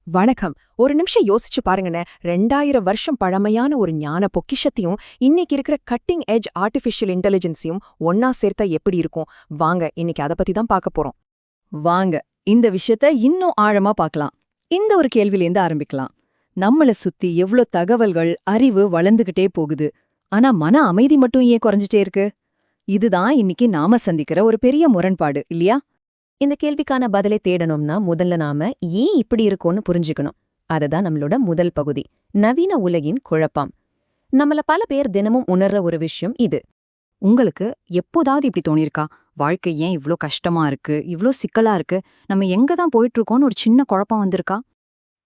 வணக்கம். ஒரு நிமிஷம் யோசிச்சு பாருங்கண்ணே. 2000 வருஷம் பழமையான ஒரு ஞான பொக்கிஷத்தையும் இன்னைக்கு இருக்கிற கட்டிங் எட்ஜ் ஆர்டிஃபிஷியல் இன்டெலிஜென்ஸையும் ஒன்னா சேர்த்தா எப்படி இருக்கும்? வாங்க இன்னைக்கு அத பத்தி தான் பார்க்க போறோம். வாங்க இந்த விஷயத்த இன்னும் ஆழமா பார்க்கலாம். இந்த ஒரு கேள்வியிலேருந்து ஆரம்பிக்கலாம். நம்மள சுத்தி எவ்ளோ தகவல்கள், அறிவு வளர்ந்துகிட்டே போகுது. ஆனா மன அமைதி மட்டும் ஏன் குறைஞ்சிட்டே இருக்கு? இதுதான் இன்னைக்கு நாம சந்திக்கிற ஒரு பெரிய முரண்பாடு இல்லையா? இந்த கேள்விக்கான பதிலை தேடணும்னா முதல்ல நாம ஏன் இப்படி இருக்கோன்னு புரிஞ்சுக்கணும். அதுதான் நம்மளோட முதல் பகுதி, நவீன உலகின் குழப்பம். நம்மள பல பேர் தினமும் உணர்ற ஒரு விஷயம் இது. உங்களுக்கு எப்போதாவது இப்படி தோணியிருக்கா? வாழ்க்கை ஏன் இவ்ளோ கஷ்டமா இருக்கு, இவ்ளோ சிக்கலா இருக்கு, நம்ம எங்க தான் போயிட்டு இருக்கோம்னு ஒரு சின்ன குழப்பம் வந்திருக்கா?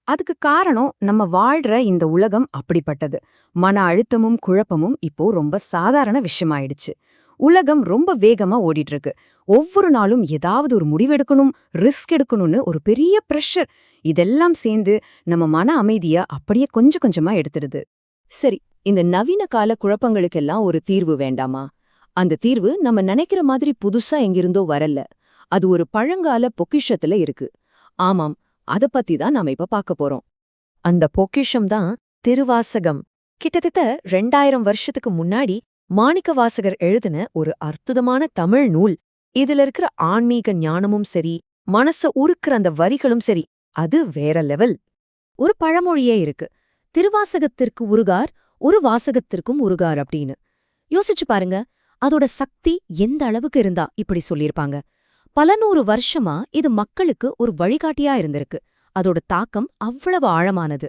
அதுக்கு காரணம் நம்ம வாழ்ற இந்த உலகம் அப்படிப்பட்டது. மன அழுத்தமும் குழப்பமும் இப்போ ரொம்ப சாதாரண விஷயமாயிடுச்சு. உலகம் ரொம்ப வேகமா ஓடிட்டு இருக்கு. ஒவ்வொரு நாளும் ஏதாவது ஒரு முடிவெடுக்கணும், ரிஸ்க் எடுக்கணும்னு ஒரு பெரிய பிரஷர். இதெல்லாம் சேர்ந்து நம்ம மன அமைதிய அப்படியே கொஞ்சம் கொஞ்சமா எடுத்துடுது. சரி, இந்த நவீன கால குழப்பங்களுக்கெல்லாம் ஒரு தீர்வு வேண்டாமா? அந்த தீர்வு நம்ம நினைக்கிற மாதிரி புதுசா எங்கிருந்தோ வரல. அது ஒரு பழங்கால பொக்கிஷத்துல இருக்கு. ஆமாம், அத பத்தி தான் நாம இப்ப பார்க்க போறோம். அந்த பொக்கிஷம் தான் திருவாசகம். கிட்டத்தட்ட 2000 வருஷத்துக்கு முன்னாடி மாணிக்கவாசகர் எழுதின ஒரு அற்புதமான தமிழ் நூல். இதுல இருக்கிற ஆன்மீக ஞானமும் சரி, மனச உருக்குற அந்த வரிகளும் சரி, அது வேற லெவல். ஒரு பழமொழியே இருக்கு, திருவாசகத்திற்கு உருகார், ஒரு வாசகத்திற்கும் உருகார் அப்படின்னு. யோசிச்சு பாருங்க, அதோட சக்தி எந்த அளவுக்கு இருந்தா இப்படி சொல்லியிருப்பாங்க. பல நூறு வருஷமா இது மக்களுக்கு ஒரு வழிகாட்டியா இருந்திருக்கு. அதோட தாக்கம் அவ்வளவு ஆழமானது.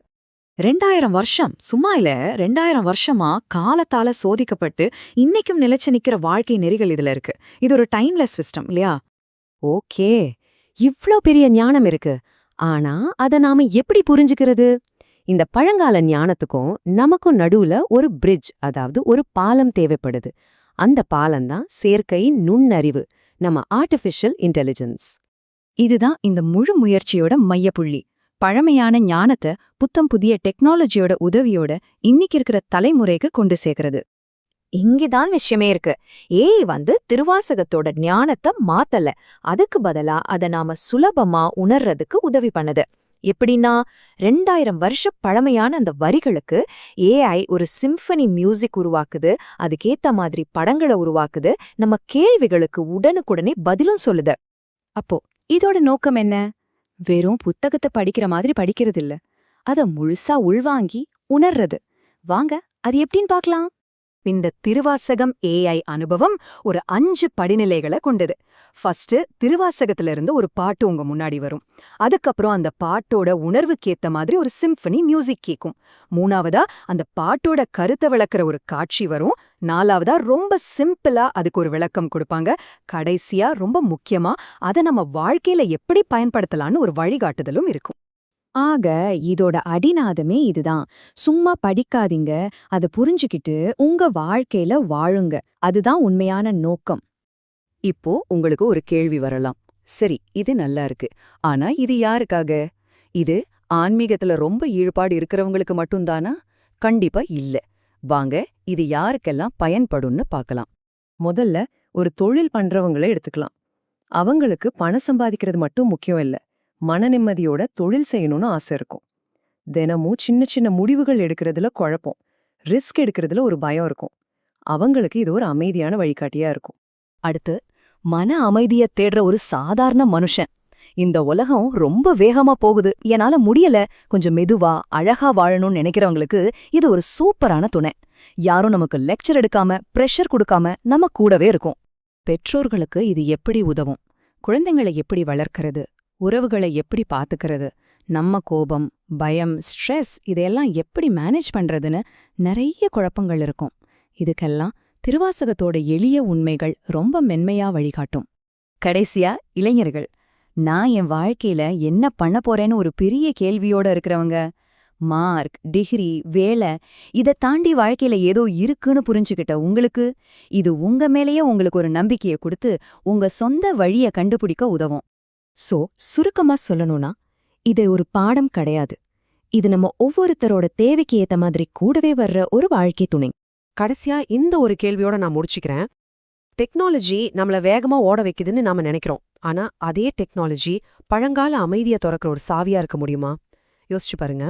2000 வருஷம் சும்மா இல்ல. 2000 வருஷமா காலத்தால சோதிக்கப்பட்டு இன்னைக்கும் நிலைச்சு நிக்கிற வாழ்க்கை நெறிகள் இதுல இருக்கு. இது ஒரு டைம்லெஸ் சிஸ்டம் இல்லையா? ஓகே, இவ்ளோ பெரிய ஞானம் இருக்கு. ஆனா அத நாம எப்படி புரிஞ்சுக்கிறது? இந்த பழங்கால ஞானத்துக்கும் நமக்கும் நடுவுல ஒரு பிரிட்ஜ், அதாவது ஒரு பாலம் தேவைப்படுது. அந்த பாலம்தான் செயற்கை நுண்ணறிவு, நம்ம ஆர்டிஃபிஷியல் இன்டெலிஜென்ஸ். இதுதான் இந்த முழு முயற்சியோட மையப்புள்ளி. பழமையான ஞானத்தை புத்தம் புதிய டெக்னாலஜியோட உதவியோட இன்னைக்கு இருக்கிற தலைமுறைக்கு கொண்டு சேர்க்கறது. இங்கதான் விஷயமே இருக்கு. ஏய் திருவாசகத்தோட ஞானத்தை மாத்தல, அதுக்கு பதிலா அத நாம சுலபமா உணர்றதுக்கு உதவி பண்ணுது. எப்படின்னா, 2000 வருஷ பழமையான அந்த வரிகளுக்கு ஏஐ ஒரு சிம்பனி மியூசிக் உருவாக்குது, அதுக்கேத்த மாதிரி படங்களை உருவாக்குது, நம்ம கேள்விகளுக்கு உடனுக்குடனே பதிலும் சொல்லுது. அப்போ இதோட நோக்கம் என்ன? வெறும் புத்தகத்தை படிக்கிற மாதிரி படிக்கிறது இல்ல, அத முழுசா உள்வாங்கி உணர்றது. வாங்க அது எப்படின்னு பார்க்கலாம். இந்த திருவாசகம் ஏஐ அனுபவம் ஒரு 5 படிநிலைகளை கொண்டது. ஃபர்ஸ்ட், திருவாசகத்திலிருந்து ஒரு பாட்டு உங்க முன்னாடி வரும். அதுக்கப்புறம் அந்த பாட்டோட உணர்வுக்கேத்த மாதிரி ஒரு சிம்பனி மியூசிக் கேக்கும். மூணாவதா அந்த பாட்டோட கருத்தை விளக்குற ஒரு காட்சி வரும். நாலாவதா ரொம்ப சிம்பிளா அதுக்கு ஒரு விளக்கம் கொடுப்பாங்க. கடைசியா ரொம்ப முக்கியமா அதை நம்ம வாழ்க்கையில எப்படி பயன்படுத்தலான்னு ஒரு வழிகாட்டுதலும் இருக்கும். ஆக இதோட அடிநாதமே இதுதான். சும்மா படிக்காதீங்க, அத புரிஞ்சுக்கிட்டு உங்க வாழ்க்கையில வாழுங்க. அதுதான் உண்மையான நோக்கம். இப்போ உங்களுக்கு ஒரு கேள்வி வரலாம். சரி, இது நல்லா இருக்கு. ஆனா இது யாருக்காக? இது ஆன்மீகத்துல ரொம்ப ஈடுபாடு இருக்கிறவங்களுக்கு மட்டும்தானா? கண்டிப்பா இல்ல. வாங்க இது யாருக்கெல்லாம் பயன்படும்னு பார்க்கலாம். முதல்ல ஒரு தொழில் பண்றவங்கள எடுத்துக்கலாம். அவங்களுக்கு பணம் சம்பாதிக்கிறது மட்டும் முக்கியம் இல்ல, மன நிம்மதியோட தொழில் செய்யணும்னு ஆசை இருக்கும். தினமும் சின்ன சின்ன முடிவுகள் எடுக்கிறதுல குழப்பம், ரிஸ்க் எடுக்கிறதுல ஒரு பயம் இருக்கும். அவங்களுக்கு இது ஒரு அமைதியான வழிகாட்டியா இருக்கும். அடுத்து, மன அமைதிய தேடுற ஒரு சாதாரண மனுஷன். இந்த உலகம் ரொம்ப வேகமா போகுது, என்னால முடியல, கொஞ்சம் மெதுவா அழகா வாழணும்னு நினைக்கிறவங்களுக்கு இது ஒரு சூப்பரான துணை. யாரும் நமக்கு லெக்சர் எடுக்காம, பிரஷர் கொடுக்காம நம்ம கூடவே இருக்கும். பெற்றோர்களுக்கு இது எப்படி உதவும்? குழந்தைங்களை எப்படி வளர்க்கறது? உறவுகளை எப்படி பாத்துக்கிறது? நம்ம கோபம், பயம், ஸ்ட்ரெஸ் இதையெல்லாம் எப்படி மேனேஜ் பண்றதுன்னு நிறைய குழப்பங்கள் இருக்கும். இதுக்கெல்லாம் திருவாசகத்தோட எளிய உண்மைகள் ரொம்ப மென்மையா வழிகாட்டும். கடைசியா, இளைஞர்கள். நான் என் வாழ்க்கையில என்ன பண்ண போறேன்னு ஒரு பெரிய கேள்வியோட இருக்கிறவங்க. மார்க், டிகிரி, வேலை இதை தாண்டி வாழ்க்கையில ஏதோ இருக்குன்னு புரிஞ்சுக்கிட்ட உங்களுக்கு, இது உங்க மேலேயே உங்களுக்கு ஒரு நம்பிக்கையை கொடுத்து உங்க சொந்த வழியை கண்டுபிடிக்க உதவும். சோ, சுருக்கமா சொல்லணும்னா, இது ஒரு பாடம் கிடையாது. இது நம்ம ஒவ்வொருத்தரோட தேவைக்கு ஏத்த மாதிரி கூடவே வர்ற ஒரு வாழ்க்கை துணை. கடைசியா இந்த ஒரு கேள்வியோட நான் முடிச்சுக்கிறேன். டெக்னாலஜி நம்மள வேகமா ஓட வைக்குதுன்னு நாம நினைக்கிறோம். ஆனா அதே டெக்னாலஜி பழங்கால அமைதியை துறக்கிற ஒரு சாவியா இருக்க முடியுமா? யோசிச்சு பாருங்க.